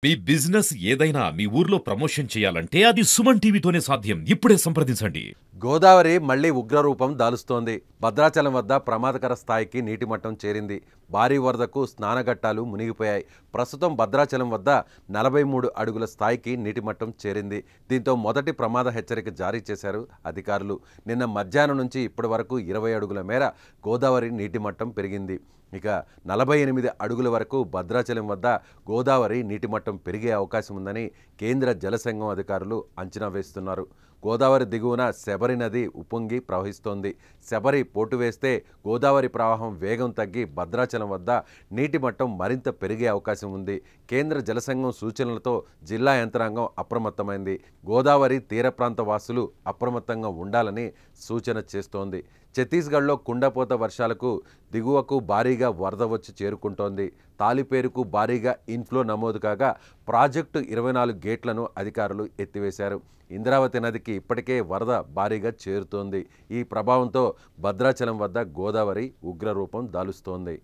మీ business ఏదైనా మీ ఊర్లో promotion చేయాలంటే అది సుమన్ టీవీతోనే సాధ్యం. ఇప్పుడే సంప్రదించండి. గోదావరి మళ్లీ ఉగ్రరూపం దాలుస్తోంది. భద్రాచలం వద్ద ప్రమాదకర స్థాయికి నీటి మట్టం చేరింది. భారీ వరదకు స్నానఘట్టాలు మునిగిపోయాయి. ప్రస్తుతం భద్రాచలం వద్ద 43 అడుగుల స్థాయికి నీటి మట్టం చేరింది. దీంతో మొదటి ప్రమాద హెచ్చరిక జారీ చేశారు అధికారులు. నిన్న మధ్యాహ్నం నుంచి ఇప్పటి వరకు 20 అడుగుల మేర గోదావరి నీటి మట్టం పెరిగింది. ఇక 48 అడుగుల వరకు భద్రాచలం వద్ద గోదావరి నీటి మట్టం పెరిగే అవకాశం ఉందని కేంద్ర జలసంఘం అధికారులు అంచనా వేస్తున్నారు. గోదావరి దిగువన శబరి నది ఉప్పొంగి ప్రవహిస్తోంది. శబరి పోటు వేస్తే గోదావరి ప్రవాహం వేగం తగ్గి భద్రాచలం వద్ద నీటి మట్టం మరింత పెరిగే అవకాశం ఉంది. కేంద్ర జలసంఘం సూచనలతో జిల్లా యంత్రాంగం అప్రమత్తమైంది. గోదావరి తీర ప్రాంత వాసులు అప్రమత్తంగా ఉండాలని సూచన చేస్తోంది. ఛత్తీస్గఢ్లో కుండపోత వర్షాలకు దిగువకు భారీగా వరద వచ్చి చేరుకుంటోంది. తాలిపేరుకు భారీగా ఇన్ఫ్లో నమోదు కాగా ప్రాజెక్టు 24 గేట్లను అధికారులు ఎత్తివేశారు. ఇంద్రావతి నదికి ఇప్పటికే వరద భారీగా చేరుతోంది. ఈ ప్రభావంతో భద్రాచలం వద్ద గోదావరి ఉగ్రరూపం దాలుస్తోంది.